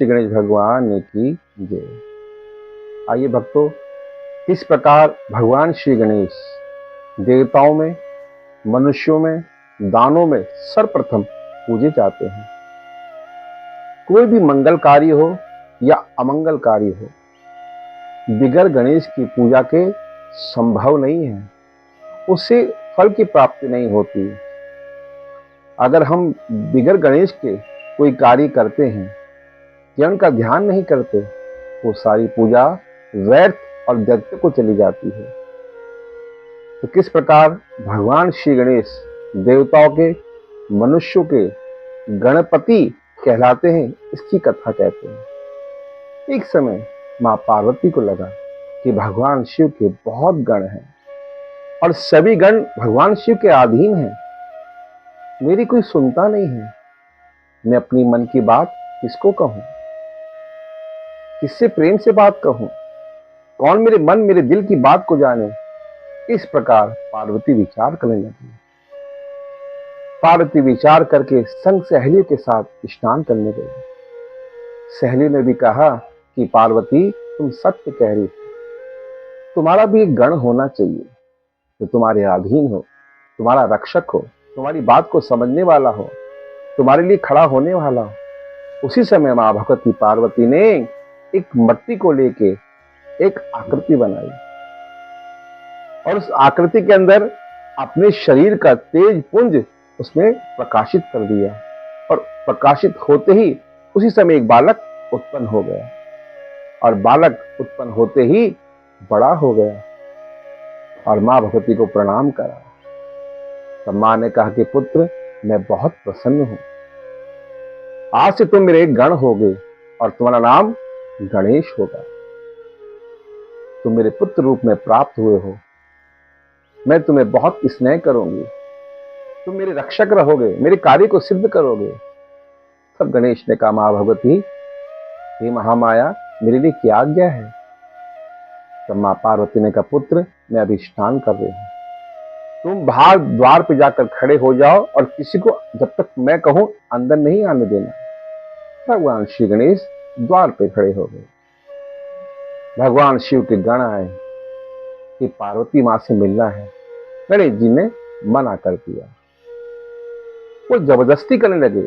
श्री गणेश भगवान की जय। आइए भक्तों, किस प्रकार भगवान श्री गणेश देवताओं में, मनुष्यों में, दानों में सर्वप्रथम पूजे जाते हैं। कोई भी मंगल कार्य हो या अमंगल कार्य हो, बिगर गणेश की पूजा के संभव नहीं है, उससे फल की प्राप्ति नहीं होती। अगर हम बिगर गणेश के कोई कार्य करते हैं या उनका ध्यान नहीं करते, वो सारी पूजा व्यर्थ और व्यर्थ को चली जाती है। तो किस प्रकार भगवान श्री गणेश देवताओं के, मनुष्यों के गणपति कहलाते हैं, इसकी कथा कहते हैं। एक समय मां पार्वती को लगा कि भगवान शिव के बहुत गण हैं और सभी गण भगवान शिव के अधीन हैं। मेरी कोई सुनता नहीं है, मैं अपनी मन की बात किसको कहूं, किससे प्रेम से बात कहूं, कौन मेरे मन मेरे दिल की बात को जाने। इस प्रकार पार्वती विचार करने लगी। पार्वती विचार करके संग सहेलियों के साथ स्नान करने गई। सहेली ने भी कहा कि पार्वती, तुम सत्य कह रही हो, तुम्हारा भी एक गण होना चाहिए जो तुम्हारे अधीन हो, तुम्हारा रक्षक हो, तुम्हारी बात को समझने वाला हो, तुम्हारे लिए खड़ा होने वाला हो। उसी समय मां भगवती पार्वती ने एक मट्टी को लेके एक आकृति बनाई और उस आकृति के अंदर अपने शरीर का तेज पुंज उसमें प्रकाशित कर दिया और प्रकाशित होते ही उसी समय एक बालक उत्पन्न हो गया और बालक उत्पन्न होते ही बड़ा हो गया और मां भगवती को प्रणाम करा। तब मां ने कहा कि पुत्र, मैं बहुत प्रसन्न हूं, आज से तुम मेरे गण होगे और तुम्हारा नाम गणेश होगा। तुम मेरे पुत्र रूप में प्राप्त हुए हो, मैं तुम्हें बहुत स्नेह करूंगी, तुम मेरे रक्षक रहोगे, मेरे कार्य को सिद्ध करोगे। तब गणेश ने कहा, मां भगवती, हे महामाया, मेरे लिए क्या आज्ञा है। तब मां पार्वती ने कहा, पुत्र, मैं अभी स्नान कर रही हूं, तुम बाहर द्वार पे जाकर खड़े हो जाओ और किसी को जब तक मैं कहूं अंदर नहीं आने देना। भगवान श्री गणेश द्वार पे खड़े हो गए। भगवान शिव के गण आए कि पार्वती मां से मिलना है। गणेश जी ने मना कर दिया, वो जबरदस्ती करने लगे।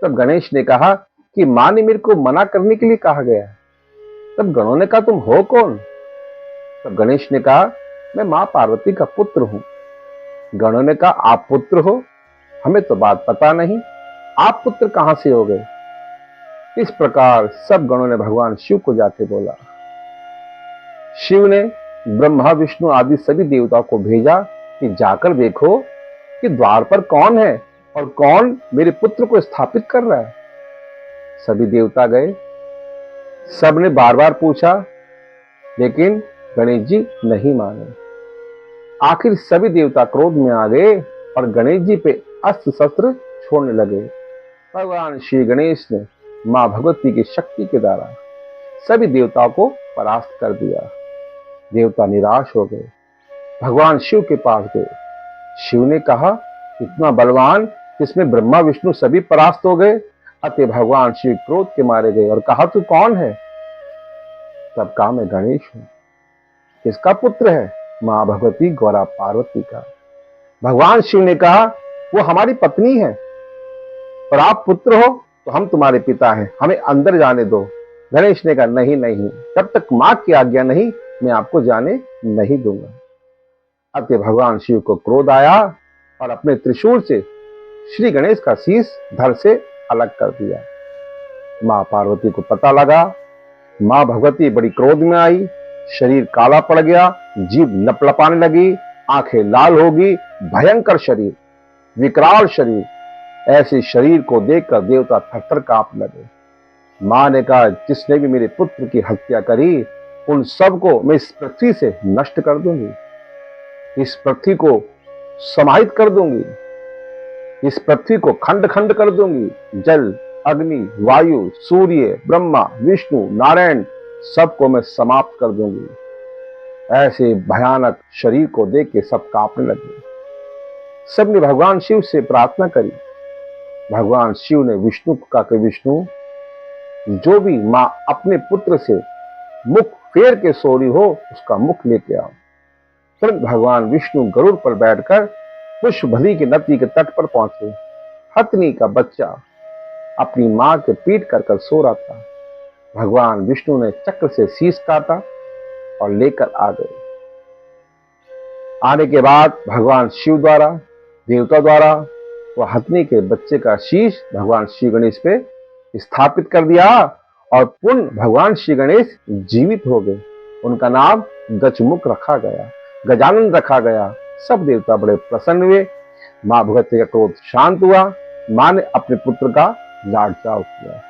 तब गणेश ने कहा कि मां ने मेरे को मना करने के लिए कहा गया। तब गणों ने कहा, तुम हो कौन। तब गणेश ने कहा, मैं मां पार्वती का पुत्र हूं। गणों ने कहा, आप पुत्र हो, हमें तो बात पता नहीं, आप पुत्र कहां से हो गए। इस प्रकार सब गणों ने भगवान शिव को जाके बोला। शिव ने ब्रह्मा विष्णु आदि सभी देवताओं को भेजा कि जाकर देखो कि द्वार पर कौन है और कौन मेरे पुत्र को स्थापित कर रहा है। सभी देवता गए, सबने बार बार पूछा, लेकिन गणेश जी नहीं माने। आखिर सभी देवता क्रोध में आ गए और गणेश जी पे अस्त्र शस्त्र छोड़ने लगे। भगवान श्री गणेश ने मां भगवती की शक्ति के द्वारा सभी देवताओं को परास्त कर दिया। देवता निराश हो गए, भगवान शिव के पास गए। शिव ने कहा, इतना बलवान जिसमें ब्रह्मा विष्णु सभी परास्त हो गए। अतः भगवान शिव क्रोध के मारे गए और कहा, तू कौन है। तब कहा, मैं गणेश हूं। किसका पुत्र है। मां भगवती गौरा पार्वती का। भगवान शिव ने कहा, वो हमारी पत्नी है और आप पुत्र हो तो हम तुम्हारे पिता हैं, हमें अंदर जाने दो। गणेश ने कहा, नहीं नहीं, जब तक मां की आज्ञा नहीं, मैं आपको जाने नहीं दूंगा। अतः भगवान शिव को क्रोध आया और अपने त्रिशूल से श्री गणेश का शीश धड़ से अलग कर दिया। मां पार्वती को पता लगा। मां भगवती बड़ी क्रोध में आई, शरीर काला पड़ गया, जीभ लपलपाने लगी, आंखें लाल होगी, भयंकर शरीर, विकराल शरीर। ऐसे शरीर को देखकर देवता थरथर कांपने लगे। मां ने कहा, जिसने भी मेरे पुत्र की हत्या करी, उन सबको मैं इस पृथ्वी से नष्ट कर दूंगी, इस पृथ्वी को समाहित कर दूंगी, इस पृथ्वी को खंड खंड कर दूंगी। जल, अग्नि, वायु, सूर्य, ब्रह्मा, विष्णु, नारायण सबको मैं समाप्त कर दूंगी। ऐसे भयानक शरीर को देख के सब कांपने लगे। सबने भगवान शिव से प्रार्थना करी। भगवान शिव ने विष्णु को कहा कि विष्णु, जो भी माँ अपने पुत्र से मुख फेर के सो रही हो उसका मुख लेके आओ। तुरंत भगवान विष्णु गरुड़ पर बैठकर पुष्पभली की नदी के तट पर पहुंचे। हथनी का बच्चा अपनी मां के पीठ कर सो रहा था। भगवान विष्णु ने चक्र से शीश काटा और लेकर आ गए। आने के बाद भगवान शिव द्वारा, देवता द्वारा वह हथनी के बच्चे का शीश भगवान श्री गणेश पे स्थापित कर दिया और पुनः भगवान श्री गणेश जीवित हो गए। उनका नाम गजमुख रखा गया, गजानन रखा गया। सब देवता बड़े प्रसन्न हुए। मां भगवती का क्रोध शांत हुआ। मां ने अपने पुत्र का लाड चाव किया।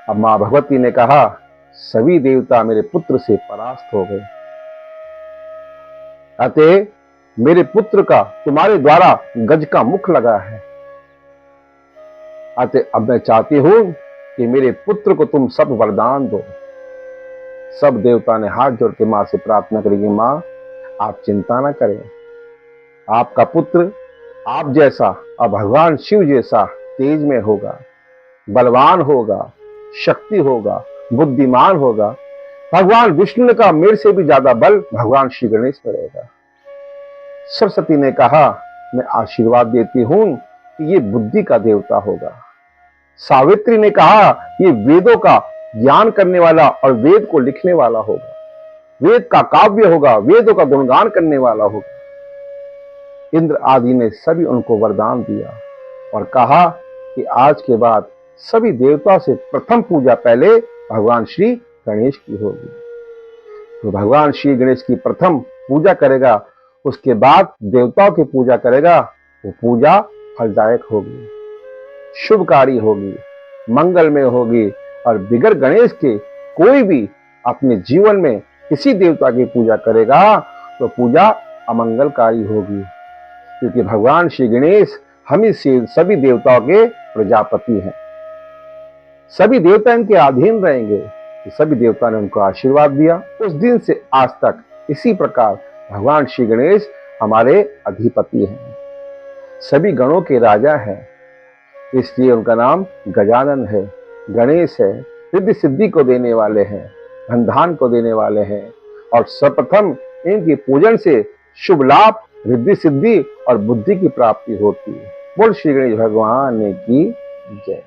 अब मां भगवती ने कहा, सभी देवता मेरे पुत्र से परास्त हो गए, अतः मेरे पुत्र का तुम्हारे द्वारा गज का मुख लगा है। अतः अब मैं चाहती हूं कि मेरे पुत्र को तुम सब वरदान दो। सब देवता ने हाथ जोड़ के मां से प्रार्थना करी कि मां आप चिंता ना करें, आपका पुत्र आप जैसा और भगवान शिव जैसा तेज में होगा, बलवान होगा, शक्ति होगा, बुद्धिमान होगा। भगवान विष्णु ने कहा मेरे से भी ज्यादा बल भगवान श्री गणेश में रहेगा। सरस्वती ने कहा मैं आशीर्वाद देती हूं कि ये बुद्धि का देवता होगा। सावित्री ने कहा ये वेदों का ज्ञान करने वाला और वेद को लिखने वाला होगा, वेद का काव्य होगा, वेदों का गुणगान करने वाला होगा। इंद्र आदि ने सभी उनको वरदान दिया और कहा कि आज के बाद सभी देवताओं से प्रथम पूजा पहले भगवान श्री गणेश की होगी। तो भगवान श्री गणेश की प्रथम पूजा करेगा, उसके बाद देवताओं की पूजा करेगा। वो पूजा फलदायक होगी, शुभकारी होगी, मंगलमय होगी। और बिगर गणेश के कोई भी अपने जीवन में किसी देवता की पूजा करेगा तो पूजा अमंगलकारी होगी, क्योंकि भगवान श्री गणेश हम से सभी देवताओं के प्रजापति हैं। सभी देवता इनके अधीन रहेंगे। सभी देवता ने उनको आशीर्वाद दिया। उस दिन से आज तक इसी प्रकार भगवान श्री गणेश हमारे अधिपति हैं, सभी गणों के राजा हैं, इसलिए उनका नाम गजानन है, गणेश है। रिद्धि सिद्धि को देने वाले हैं, धन धान को देने वाले हैं। और सर्वप्रथम इनकी पूजन से शुभ लाभ, रिद्धि सिद्धि और बुद्धि की प्राप्ति होती है। बोल श्री गणेश भगवान की जय।